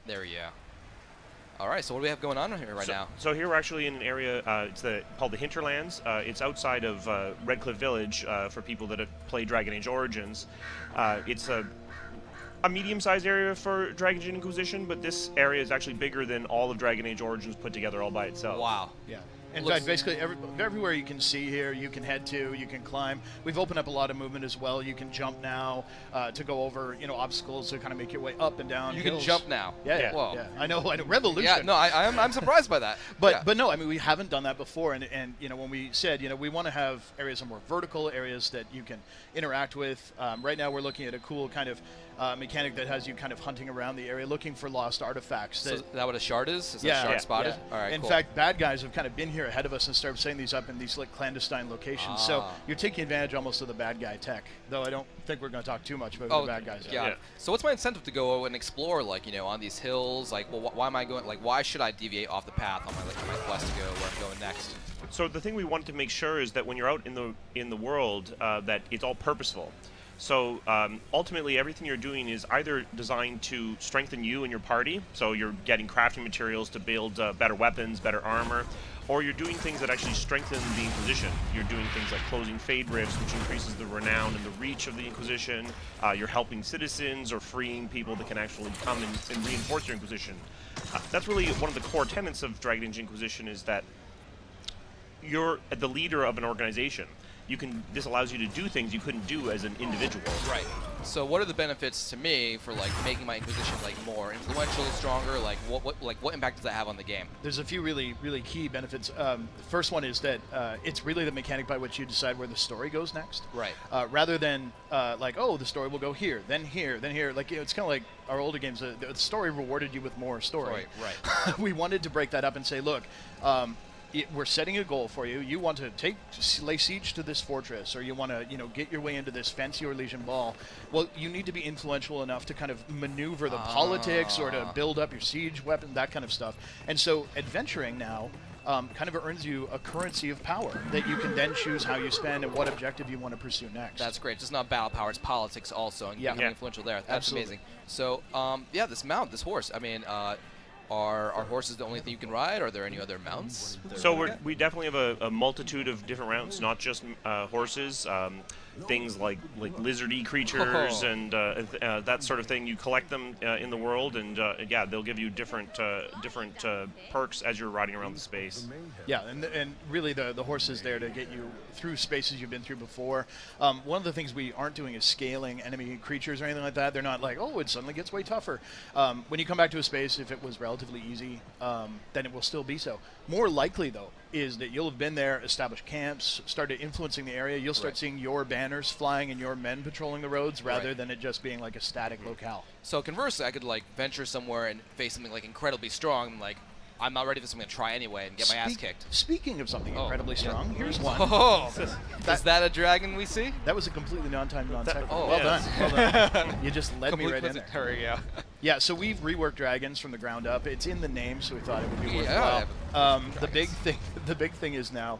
There we go. All right, so what do we have going on here right now? So here we're actually in an area, it's called the Hinterlands. It's outside of Red Cliff Village for people that have played Dragon Age Origins. It's a medium-sized area for Dragon Age Inquisition, but this area is actually bigger than all of Dragon Age Origins put together all by itself. Wow. Yeah. In fact, basically everywhere you can see here, you can head to, you can climb. We've opened up a lot of movement as well. You can jump now to go over, obstacles to kind of make your way up and down. You hills. can jump now. Yeah. Whoa. Yeah. I know, revolution. Yeah, no, I'm surprised by that. But no, I mean, we haven't done that before. And when we said, we want to have areas that are more vertical, areas that you can interact with. Right now, we're looking at a cool kind of mechanic that has you kind of hunting around the area, looking for lost artifacts. So is that what a shard is? Is yeah, that shard spotted? Yeah. All right, in cool. fact, bad guys have kind of been here ahead of us and started setting these up in these like clandestine locations. So you're taking advantage almost of the bad guy tech, though I don't think we're going to talk too much about the bad guys. Yeah. So what's my incentive to go and explore, like, on these hills? Like, well, why am I going? Like, why should I deviate off the path on my quest to go where I'm going next? So the thing we wanted to make sure is that when you're out in the world, that it's all purposeful. So ultimately, everything you're doing is either designed to strengthen you and your party, so you're getting crafting materials to build better weapons, better armor, or you're doing things that actually strengthen the Inquisition. You're doing things like closing fade rifts, which increases the renown and the reach of the Inquisition. You're helping citizens or freeing people that can actually come and reinforce your Inquisition. That's really one of the core tenets of Dragon Age Inquisition, is that you're the leader of an organization. This allows you to do things you couldn't do as an individual. Right. So what are the benefits to me for like making my Inquisition like more influential, stronger? Like what impact does that have on the game? There's a few really key benefits. The first one is that it's really the mechanic by which you decide where the story goes next. Right. Rather than the story will go here, then here, then here. Like it's kind of like our older games. The story rewarded you with more story. Right. We wanted to break that up and say, look. We're setting a goal for you. You want to lay siege to this fortress, or you want to, get your way into this fancy Orlesian ball. Well, you need to be influential enough to kind of maneuver the politics, or to build up your siege weapon, that kind of stuff. And so, adventuring now kind of earns you a currency of power that you can then choose how you spend and what objective you want to pursue next. That's great. It's not battle power; it's politics also, and becoming influential there. That's amazing. So, this horse. I mean. Are horses the only thing you can ride? Are there any other mounts? So we definitely have a multitude of different mounts, not just horses. Things like lizardy creatures and that sort of thing. You collect them in the world, and they'll give you different perks as you're riding around the space. Yeah, and really the horse is there to get you through spaces you've been through before. One of the things we aren't doing is scaling enemy creatures or anything like that. They're not like, oh, it suddenly gets way tougher. When you come back to a space, if it was relatively easy, then it will still be so. More likely, though, is that you'll have been there, established camps, started influencing the area. You'll start seeing your banners flying and your men patrolling the roads rather than it just being like a static locale. So conversely, I could like venture somewhere and face something like incredibly strong, like I'm not ready for this, I'm going to try anyway and get my ass kicked. Speaking of something incredibly strong, here's one. Oh, is that a dragon we see? That was a completely non-timed, non-technical. Oh, well done. Well done. You just led me right in there. Yeah. Yeah, so we've reworked dragons from the ground up. It's in the name, so we thought it would be worthwhile. The big thing is now,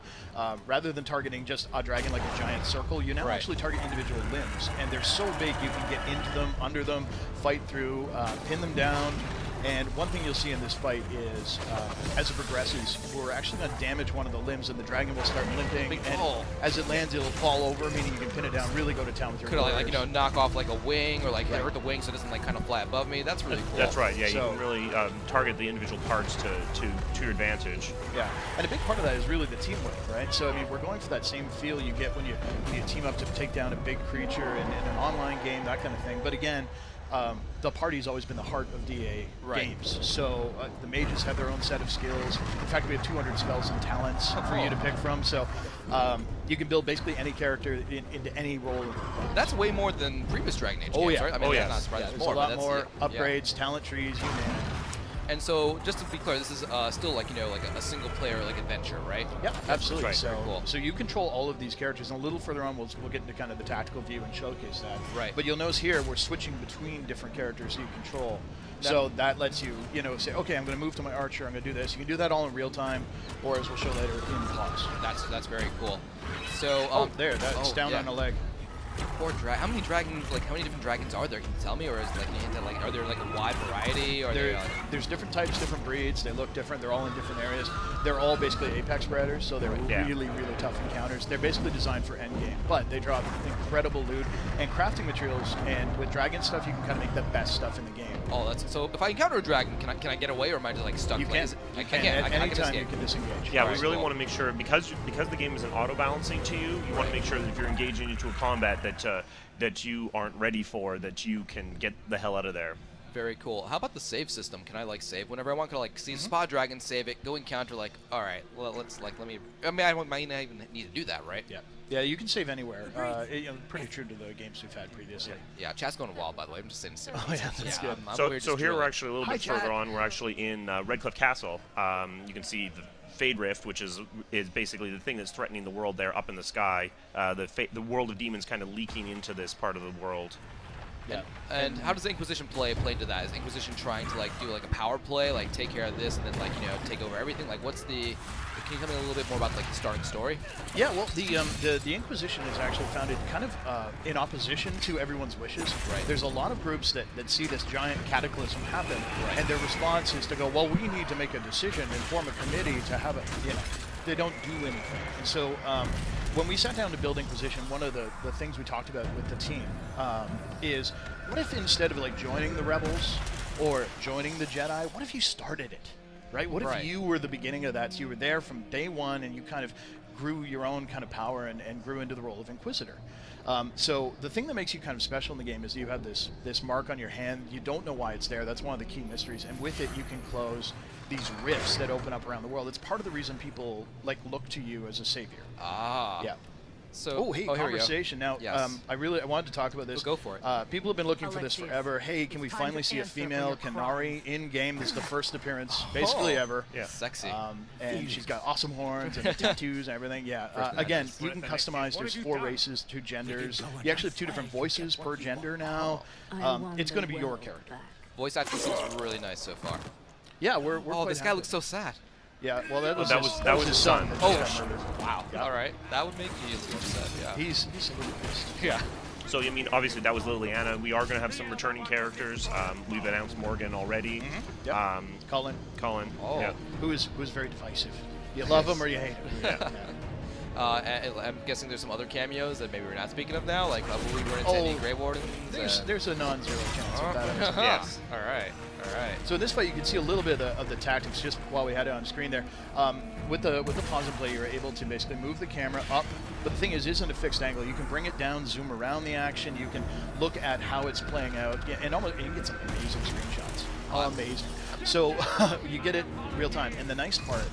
rather than targeting just a dragon like a giant circle, you now actually target individual limbs, and they're so big you can get into them, under them, fight through, pin them down. And one thing you'll see in this fight is, as it progresses, we're actually going to damage one of the limbs, and the dragon will start limping. And as it lands, it'll fall over, meaning you can pin it down, really go to town with your Could I, like, knock off like a wing, or like hurt the wing so it doesn't like kind of fly above me? That's really cool. That's right. Yeah, you can really target the individual parts to your advantage. Yeah, and a big part of that is really the teamwork, right? So I mean, we're going for that same feel you get when you team up to take down a big creature in an online game, that kind of thing. But again. The party's always been the heart of DA games. So the mages have their own set of skills. In fact, we have 200 spells and talents for you to pick from. So you can build basically any character into any role. That's way more than previous Dragon Age games, right? I mean, I'm not surprised. There's a lot more upgrades, talent trees, you name it. And so, just to be clear, this is still like a single player like adventure, right? Yep, absolutely. Right. So, cool. So you control all of these characters, and a little further on, we'll get into kind of the tactical view and showcase that. Right. But you'll notice here we're switching between different characters you control. So that lets you, say, okay, I'm going to move to my archer, I'm going to do this. You can do that all in real time, or as we'll show later, in class. That's very cool. So that's down on the leg. Poor dragon. How many dragons? Like, how many different dragons are there? Can you tell me, or is like, are there like a wide variety? Or there's different types, different breeds. They look different. They're all in different areas. They're all basically apex predators, so they're really tough encounters. They're basically designed for endgame, but they drop incredible loot and crafting materials. And with dragon stuff, you can kind of make the best stuff in the game. Oh, that's so. If I encounter a dragon, can I get away, or am I just like stuck? You can. I can't. Anytime you can disengage. Yeah, we really want to make sure because the game isn't auto balancing to you. You want to make sure that if you're engaging into a combat that you aren't ready for, that you can get the hell out of there. Very cool. How about the save system? Can I like save whenever I want? Can I like see spot dragon, save it, go encounter like, all right, well let's like let me. I mean, I might not even need to do that, right? Yeah. Yeah, you can save anywhere. Pretty true to the games we've had previously. Yeah, chat's going wild, by the way. I'm just saying. Oh yeah, that's good. So here we're actually a little bit further on. We're actually in Redcliffe Castle. You can see the Fade Rift, which is basically the thing that's threatening the world there up in the sky. The world of demons kind of leaking into this part of the world. Yeah. And how does the Inquisition play into that? Is Inquisition trying to like do like a power play, like take care of this and then like take over everything? Like what's the? Can you tell me a little bit more about like the starting story? Yeah, well, the Inquisition is actually founded kind of in opposition to everyone's wishes. Right. There's a lot of groups that see this giant cataclysm happen, and their response is to go, well, we need to make a decision and form a committee to have they don't do anything. And so when we sat down to build Inquisition, one of the things we talked about with the team is, what if instead of like joining the rebels or joining the Jedi, what if you started it? Right? What if you were the beginning of that? So you were there from day one and you kind of grew your own kind of power and grew into the role of Inquisitor. So the thing that makes you kind of special in the game is you have this mark on your hand. You don't know why it's there. That's one of the key mysteries. And with it, you can close these rifts that open up around the world. It's part of the reason people like look to you as a savior. Ah. Yeah. So, conversation. Now, I wanted to talk about this. Go for it. People have been looking for this forever. Hey, can we finally see a female Qunari in game? This is the first appearance, basically ever. Yeah. Sexy. And she's got awesome horns and tattoos and everything. Yeah. Again, you can customize. There's 4 races, 2 genders. You actually have 2 different voices per gender now. It's going to be your character. Voice acting seems really nice so far. Yeah, we're this guy looks so sad. Yeah, well, that was his son. Oh, wow. Yeah. All right, that would make me a little upset. Yeah. He's a little pissed. Yeah. So I mean, obviously that was Liliana. We are going to have some returning characters. We've announced Morgan already. Yep. Colin. Oh. Yeah. Who is very divisive. You love him or you hate him. Yeah. I'm guessing there's some other cameos that maybe we're not speaking of now. Like, will we run into any Grey Wardens? There's a non-zero chance of that. Yes. All right. So in this fight, you can see a little bit of the tactics just while we had it on screen there. With the pause and play, you're able to basically move the camera up. But the thing isn't a fixed angle. You can bring it down, zoom around the action. You can look at how it's playing out, and you can get some amazing screenshots. Amazing. So you get it real time. And the nice part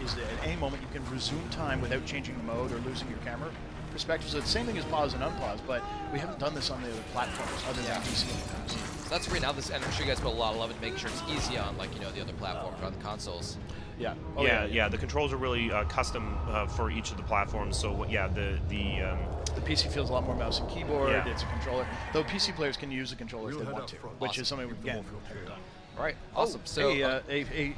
is that at any moment you can resume time without changing the mode or losing your camera perspective. So it's the same thing as pause and unpause, but we haven't done this on the other platforms other than PC in the past. So that's great. Now this, and I'm sure you guys put a lot of love into making sure it's easy on the other platforms or on the consoles. Yeah. Yeah. The controls are really custom for each of the platforms. So the PC feels a lot more mouse and keyboard. Yeah. It's a controller. Though PC players can use a controller if they want to, which is something we've done. All right. Awesome. So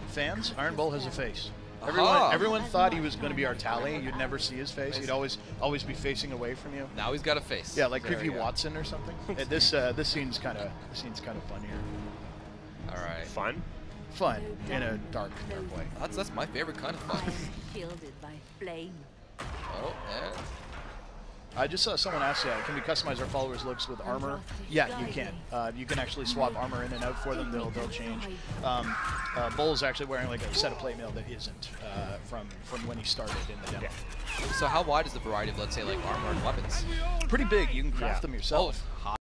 fans, Iron Bull has a face. Everyone thought he was going to be our tally. You'd never see his face. He'd always be facing away from you. Now he's got a face. Yeah, like Creepy Watson or something. This scene's kind of fun here. All right. Fun in a dark way. That's my favorite kind of fun. Shielded by flame. Oh, yeah. I just saw someone ask, can we customize our followers' looks with armor? Yeah, you can. You can actually swap armor in and out for them. They'll change. Bull's actually wearing like a set of playmail that isn't from when he started in the demo. Yeah. So how wide is the variety of, let's say, like armor and weapons? Pretty big. You can craft them yourself. Oh,